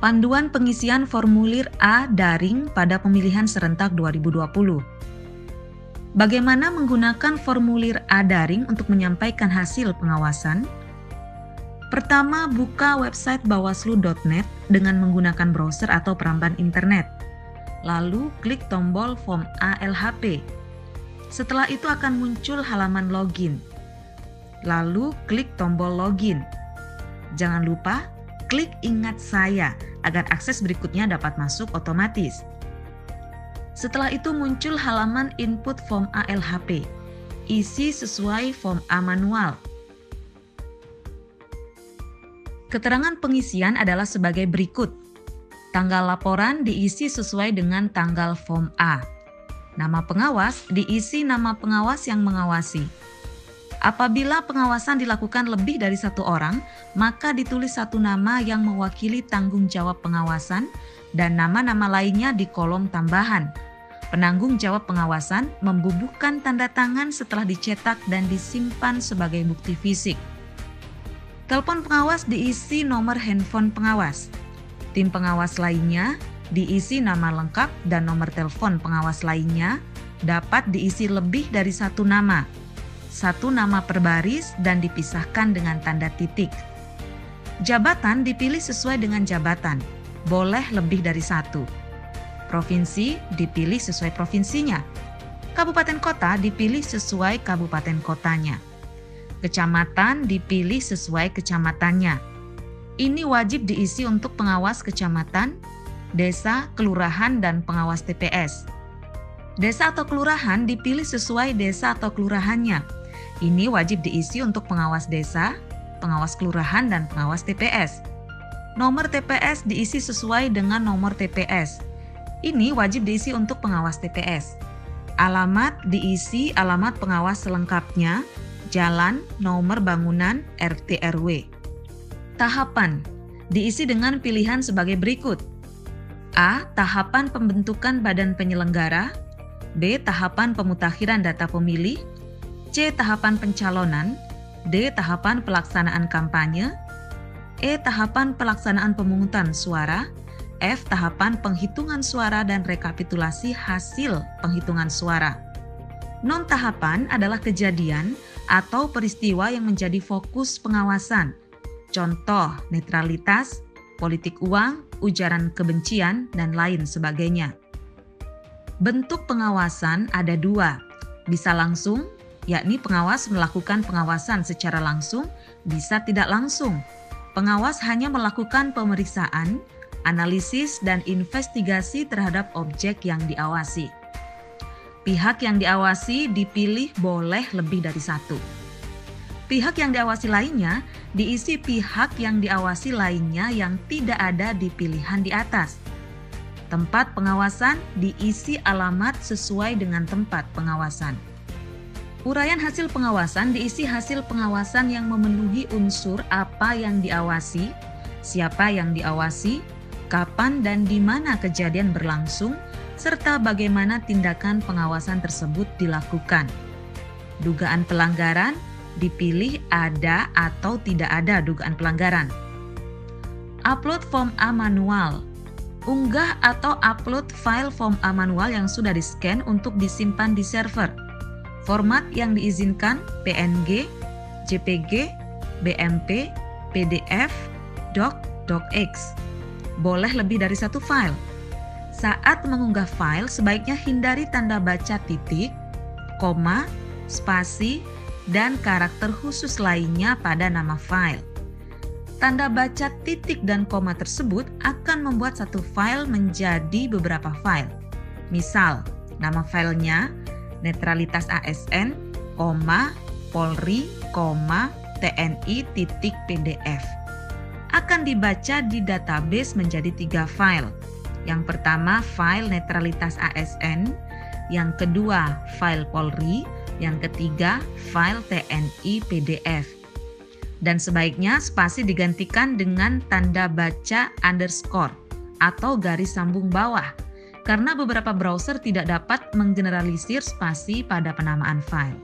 Panduan pengisian formulir A daring pada pemilihan serentak 2020. Bagaimana menggunakan formulir A daring untuk menyampaikan hasil pengawasan? Pertama, buka website bawaslu.net dengan menggunakan browser atau peramban internet. Lalu, klik tombol form ALHP. Setelah itu akan muncul halaman login. Lalu, klik tombol login. Jangan lupa, klik ingat saya agar akses berikutnya dapat masuk otomatis. Setelah itu muncul halaman input form ALHP. Isi sesuai form A manual. Keterangan pengisian adalah sebagai berikut. Tanggal laporan diisi sesuai dengan tanggal form A. Nama pengawas diisi nama pengawas yang mengawasi. Apabila pengawasan dilakukan lebih dari satu orang, maka ditulis satu nama yang mewakili tanggung jawab pengawasan dan nama-nama lainnya di kolom tambahan. Penanggung jawab pengawasan membubuhkan tanda tangan setelah dicetak dan disimpan sebagai bukti fisik. Telepon pengawas diisi nomor handphone pengawas. Tim pengawas lainnya diisi nama lengkap dan nomor telepon pengawas lainnya dapat diisi lebih dari satu nama. Satu nama per baris dan dipisahkan dengan tanda titik. Jabatan dipilih sesuai dengan jabatan, boleh lebih dari satu. Provinsi dipilih sesuai provinsinya. Kabupaten kota dipilih sesuai kabupaten kotanya. Kecamatan dipilih sesuai kecamatannya. Ini wajib diisi untuk pengawas kecamatan, desa, kelurahan, dan pengawas TPS. Desa atau kelurahan dipilih sesuai desa atau kelurahannya. Ini wajib diisi untuk pengawas desa, pengawas kelurahan, dan pengawas TPS. Nomor TPS diisi sesuai dengan nomor TPS. Ini wajib diisi untuk pengawas TPS. Alamat diisi alamat pengawas selengkapnya, jalan, nomor bangunan, RT RW. Tahapan diisi dengan pilihan sebagai berikut. A. Tahapan pembentukan badan penyelenggara. B. Tahapan pemutakhiran data pemilih. C. Tahapan pencalonan. D. Tahapan pelaksanaan kampanye. E. Tahapan pelaksanaan pemungutan suara. F. Tahapan penghitungan suara dan rekapitulasi hasil penghitungan suara. Non-tahapan adalah kejadian atau peristiwa yang menjadi fokus pengawasan. Contoh, netralitas, politik uang, ujaran kebencian, dan lain sebagainya. Bentuk pengawasan ada dua, bisa langsung, yakni pengawas melakukan pengawasan secara langsung, bisa tidak langsung. Pengawas hanya melakukan pemeriksaan, analisis, dan investigasi terhadap objek yang diawasi. Pihak yang diawasi dipilih boleh lebih dari satu. Pihak yang diawasi lainnya diisi pihak yang diawasi lainnya yang tidak ada di pilihan di atas. Tempat pengawasan diisi alamat sesuai dengan tempat pengawasan. Uraian hasil pengawasan diisi hasil pengawasan yang memenuhi unsur apa yang diawasi, siapa yang diawasi, kapan dan di mana kejadian berlangsung, serta bagaimana tindakan pengawasan tersebut dilakukan. Dugaan pelanggaran dipilih ada atau tidak ada dugaan pelanggaran. Upload form A manual. Unggah atau upload file form A manual yang sudah di-scan untuk disimpan di server. Format yang diizinkan PNG, JPG, BMP, PDF, Doc, DocX. Boleh lebih dari satu file. Saat mengunggah file, sebaiknya hindari tanda baca titik, koma, spasi, dan karakter khusus lainnya pada nama file. Tanda baca titik dan koma tersebut akan membuat satu file menjadi beberapa file. Misal, nama filenya netralitas ASN, Polri, TNI.PDF. Akan dibaca di database menjadi 3 file. Yang pertama file netralitas ASN, yang kedua file Polri, yang ketiga file TNI PDF. Dan sebaiknya spasi digantikan dengan tanda baca underscore atau garis sambung bawah, karena beberapa browser tidak dapat menggeneralisir spasi pada penamaan file.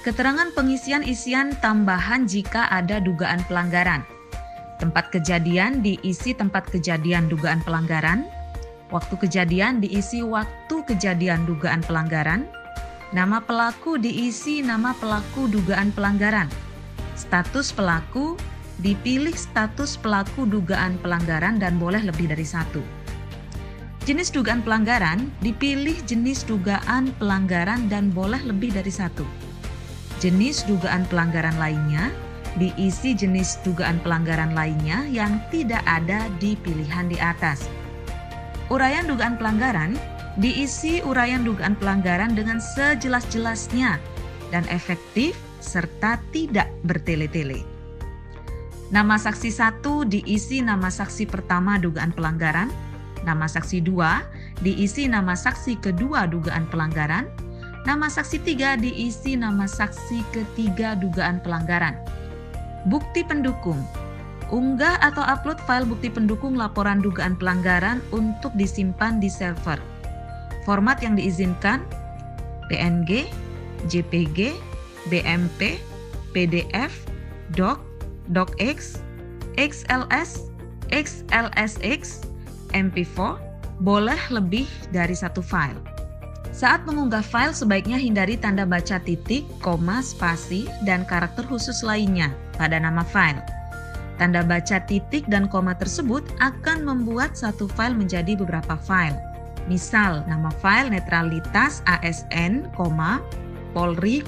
Keterangan pengisian isian tambahan jika ada dugaan pelanggaran. Tempat kejadian diisi tempat kejadian dugaan pelanggaran. Waktu kejadian diisi waktu kejadian dugaan pelanggaran. Nama pelaku diisi nama pelaku dugaan pelanggaran. Status pelaku dipilih status pelaku dugaan pelanggaran dan boleh lebih dari satu. Jenis dugaan pelanggaran dipilih jenis dugaan pelanggaran dan boleh lebih dari satu. Jenis dugaan pelanggaran lainnya diisi jenis dugaan pelanggaran lainnya yang tidak ada di pilihan di atas. Uraian dugaan pelanggaran diisi uraian dugaan pelanggaran dengan sejelas-jelasnya dan efektif serta tidak bertele-tele. Nama saksi 1 diisi nama saksi pertama dugaan pelanggaran, nama saksi 2 diisi nama saksi kedua dugaan pelanggaran, nama saksi 3 diisi nama saksi ketiga dugaan pelanggaran. Bukti pendukung. Unggah atau upload file bukti pendukung laporan dugaan pelanggaran untuk disimpan di server. Format yang diizinkan PNG, JPG, BMP, PDF, Doc, DocX, XLS, XLSX, MP4, boleh lebih dari satu file. Saat mengunggah file sebaiknya hindari tanda baca titik, koma, spasi, dan karakter khusus lainnya pada nama file. Tanda baca titik dan koma tersebut akan membuat satu file menjadi beberapa file. Misal, nama file netralitas ASN, Polri,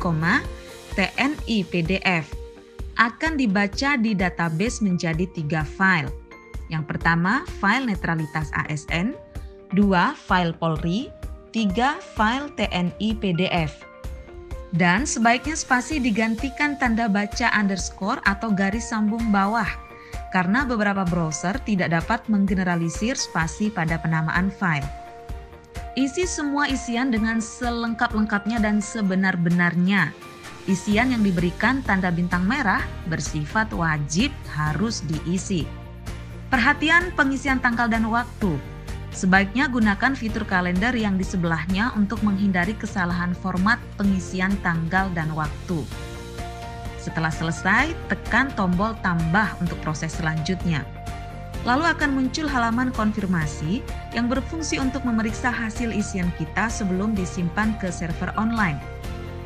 TNI PDF akan dibaca di database menjadi 3 file. Yang pertama, file netralitas ASN, 2 file Polri, 3 file TNI PDF. Dan sebaiknya spasi digantikan tanda baca underscore atau garis sambung bawah karena beberapa browser tidak dapat menggeneralisir spasi pada penamaan file. Isi semua isian dengan selengkap-lengkapnya dan sebenar-benarnya. Isian yang diberikan tanda bintang merah bersifat wajib harus diisi. Perhatian pengisian tanggal dan waktu. Sebaiknya gunakan fitur kalender yang di sebelahnya untuk menghindari kesalahan format pengisian tanggal dan waktu. Setelah selesai, tekan tombol tambah untuk proses selanjutnya. Lalu akan muncul halaman konfirmasi yang berfungsi untuk memeriksa hasil isian kita sebelum disimpan ke server online.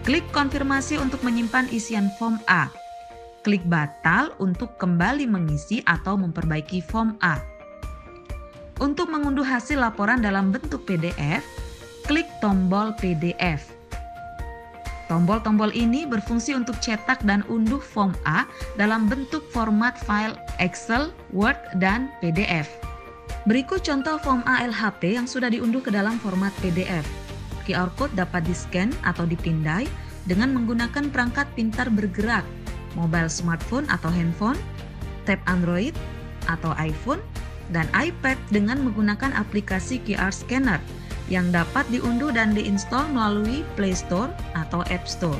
Klik konfirmasi untuk menyimpan isian form A. Klik batal untuk kembali mengisi atau memperbaiki form A. Untuk mengunduh hasil laporan dalam bentuk PDF, klik tombol PDF. Tombol-tombol ini berfungsi untuk cetak dan unduh form A dalam bentuk format file Excel, Word, dan PDF. Berikut contoh form A LHP yang sudah diunduh ke dalam format PDF. QR code dapat di-scan atau dipindai dengan menggunakan perangkat pintar bergerak, mobile smartphone atau handphone, tab Android atau iPhone, dan iPad dengan menggunakan aplikasi QR Scanner yang dapat diunduh dan diinstal melalui Play Store atau App Store.